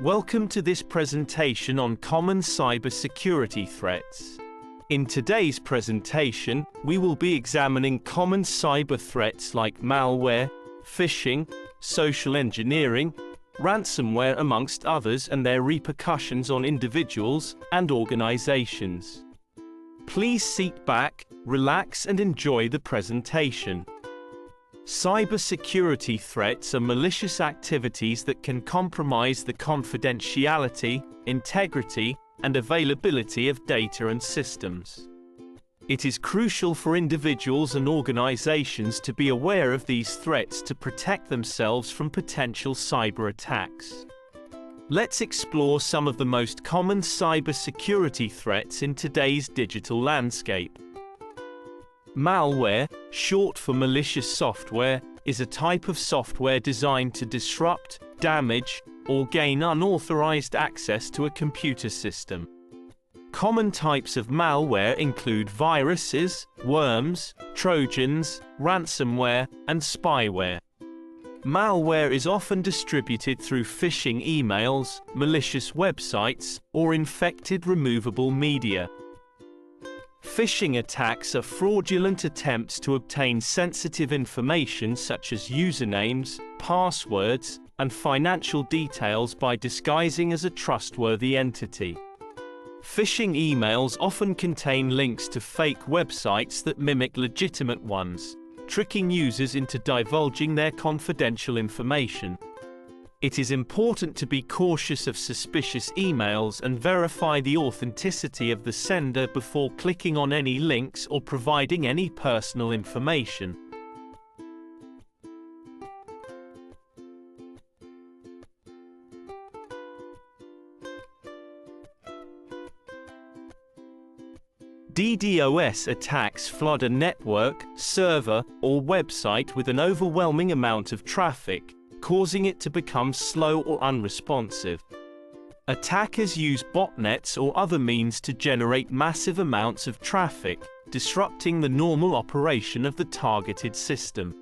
Welcome to this presentation on common cybersecurity threats. In today's presentation, we will be examining common cyber threats like malware, phishing, social engineering, ransomware amongst others, and their repercussions on individuals and organizations. Please sit back, relax and enjoy the presentation. Cybersecurity threats are malicious activities that can compromise the confidentiality, integrity, and availability of data and systems. It is crucial for individuals and organizations to be aware of these threats to protect themselves from potential cyber attacks. Let's explore some of the most common cybersecurity threats in today's digital landscape. Malware, short for malicious software, is a type of software designed to disrupt, damage, or gain unauthorized access to a computer system. Common types of malware include viruses, worms, trojans, ransomware, and spyware. Malware is often distributed through phishing emails, malicious websites, or infected removable media. Phishing attacks are fraudulent attempts to obtain sensitive information such as usernames, passwords, and financial details by disguising as a trustworthy entity. Phishing emails often contain links to fake websites that mimic legitimate ones, tricking users into divulging their confidential information. It is important to be cautious of suspicious emails and verify the authenticity of the sender before clicking on any links or providing any personal information. DDoS attacks flood a network, server, or website with an overwhelming amount of traffic, causing it to become slow or unresponsive. Attackers use botnets or other means to generate massive amounts of traffic, disrupting the normal operation of the targeted system.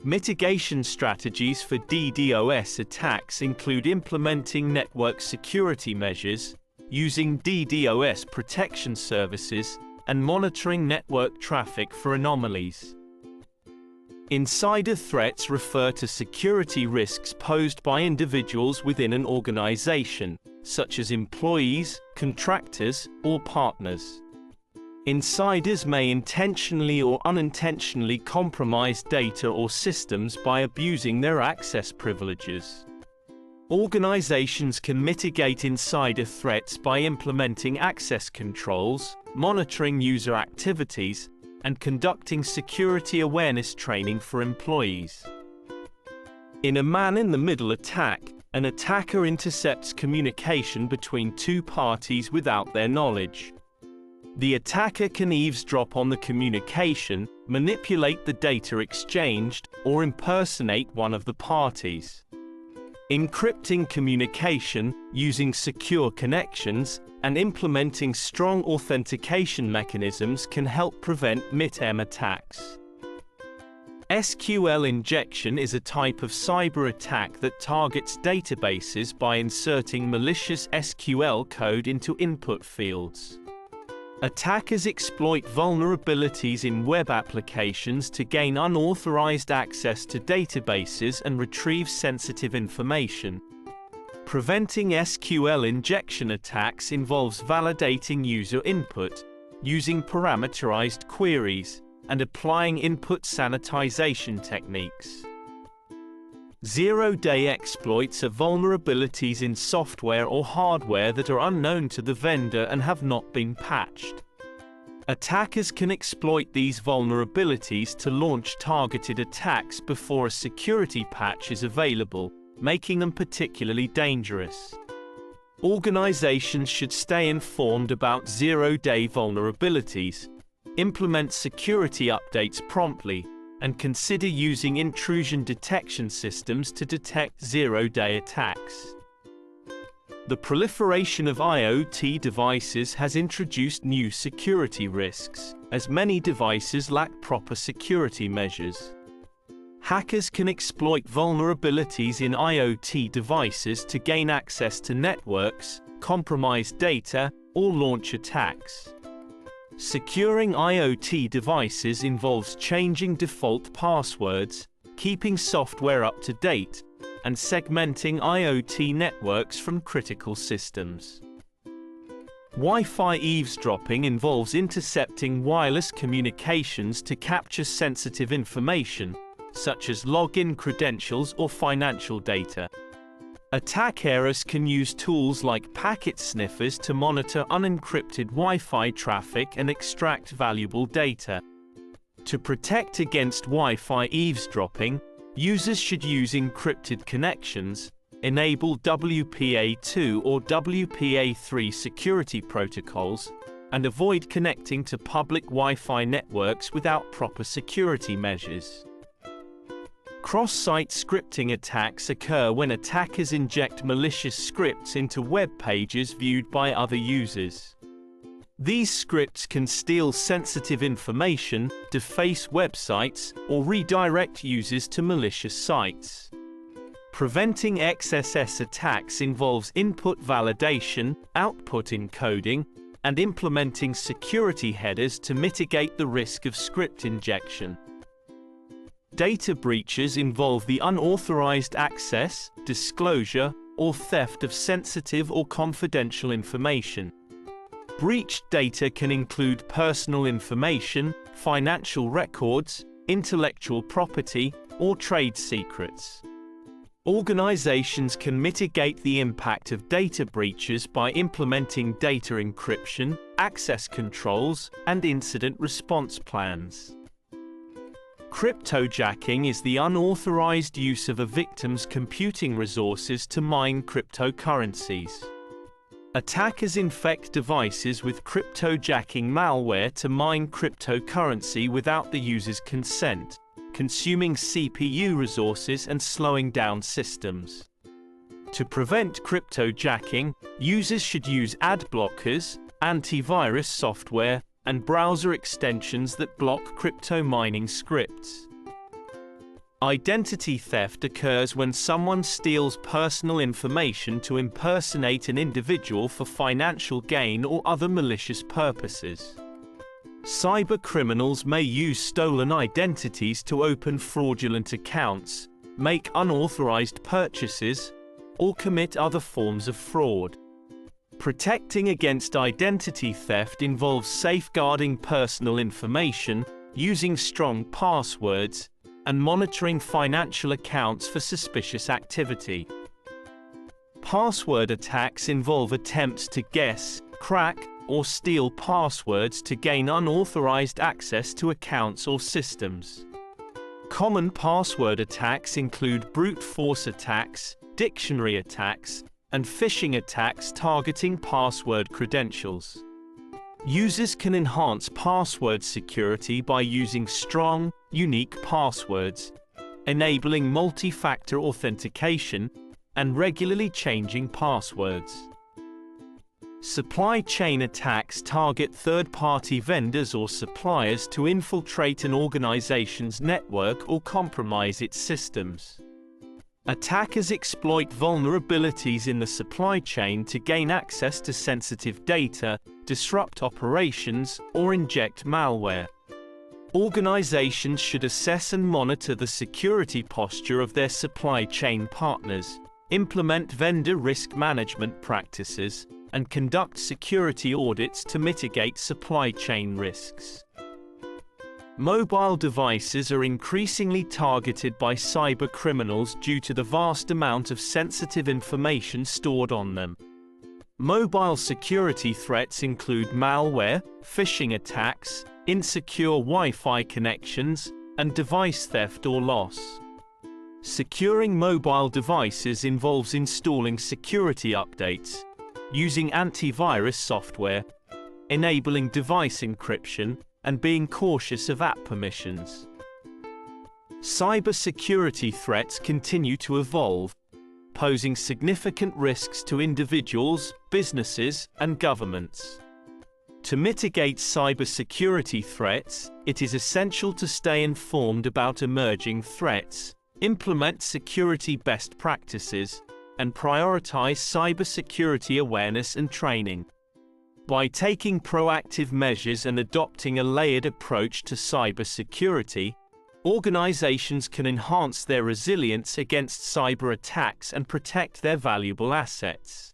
Mitigation strategies for DDoS attacks include implementing network security measures, using DDoS protection services, and monitoring network traffic for anomalies. Insider threats refer to security risks posed by individuals within an organization, such as employees, contractors, or partners. Insiders may intentionally or unintentionally compromise data or systems by abusing their access privileges. Organizations can mitigate insider threats by implementing access controls, monitoring user activities, and conducting security awareness training for employees. In a man-in-the-middle attack, an attacker intercepts communication between two parties without their knowledge. The attacker can eavesdrop on the communication, manipulate the data exchanged, or impersonate one of the parties. Encrypting communication, using secure connections, and implementing strong authentication mechanisms can help prevent MITM attacks. SQL injection is a type of cyber attack that targets databases by inserting malicious SQL code into input fields. Attackers exploit vulnerabilities in web applications to gain unauthorized access to databases and retrieve sensitive information. Preventing SQL injection attacks involves validating user input, using parameterized queries, and applying input sanitization techniques. Zero-day exploits are vulnerabilities in software or hardware that are unknown to the vendor and have not been patched. Attackers can exploit these vulnerabilities to launch targeted attacks before a security patch is available, making them particularly dangerous. Organizations should stay informed about zero-day vulnerabilities, implement security updates promptly, and consider using intrusion detection systems to detect zero-day attacks. The proliferation of IoT devices has introduced new security risks, as many devices lack proper security measures. Hackers can exploit vulnerabilities in IoT devices to gain access to networks, compromise data, or launch attacks. Securing IoT devices involves changing default passwords, keeping software up to date, and segmenting IoT networks from critical systems. Wi-Fi eavesdropping involves intercepting wireless communications to capture sensitive information, such as login credentials or financial data. Attackers can use tools like packet sniffers to monitor unencrypted Wi-Fi traffic and extract valuable data. To protect against Wi-Fi eavesdropping, users should use encrypted connections, enable WPA2 or WPA3 security protocols, and avoid connecting to public Wi-Fi networks without proper security measures. Cross-site scripting attacks occur when attackers inject malicious scripts into web pages viewed by other users. These scripts can steal sensitive information, deface websites, or redirect users to malicious sites. Preventing XSS attacks involves input validation, output encoding, and implementing security headers to mitigate the risk of script injection. Data breaches involve the unauthorized access, disclosure, or theft of sensitive or confidential information. Breached data can include personal information, financial records, intellectual property, or trade secrets. Organizations can mitigate the impact of data breaches by implementing data encryption, access controls, and incident response plans. Cryptojacking is the unauthorized use of a victim's computing resources to mine cryptocurrencies. Attackers infect devices with cryptojacking malware to mine cryptocurrency without the user's consent, consuming CPU resources and slowing down systems. To prevent cryptojacking, users should use ad blockers, antivirus software, and browser extensions that block crypto mining scripts. Identity theft occurs when someone steals personal information to impersonate an individual for financial gain or other malicious purposes. Cybercriminals may use stolen identities to open fraudulent accounts, make unauthorized purchases, or commit other forms of fraud. Protecting against identity theft involves safeguarding personal information, using strong passwords, and monitoring financial accounts for suspicious activity. Password attacks involve attempts to guess, crack, or steal passwords to gain unauthorized access to accounts or systems. Common password attacks include brute force attacks, dictionary attacks, and phishing attacks targeting password credentials. Users can enhance password security by using strong, unique passwords, enabling multi-factor authentication, and regularly changing passwords. Supply chain attacks target third-party vendors or suppliers to infiltrate an organization's network or compromise its systems. Attackers exploit vulnerabilities in the supply chain to gain access to sensitive data, disrupt operations, or inject malware. Organizations should assess and monitor the security posture of their supply chain partners, implement vendor risk management practices, and conduct security audits to mitigate supply chain risks. Mobile devices are increasingly targeted by cybercriminals due to the vast amount of sensitive information stored on them. Mobile security threats include malware, phishing attacks, insecure Wi-Fi connections, and device theft or loss. Securing mobile devices involves installing security updates, using antivirus software, enabling device encryption, and being cautious of app permissions. Cybersecurity threats continue to evolve, posing significant risks to individuals, businesses, and governments. To mitigate cybersecurity threats, it is essential to stay informed about emerging threats, implement security best practices, and prioritize cybersecurity awareness and training. By taking proactive measures and adopting a layered approach to cybersecurity, organizations can enhance their resilience against cyber attacks and protect their valuable assets.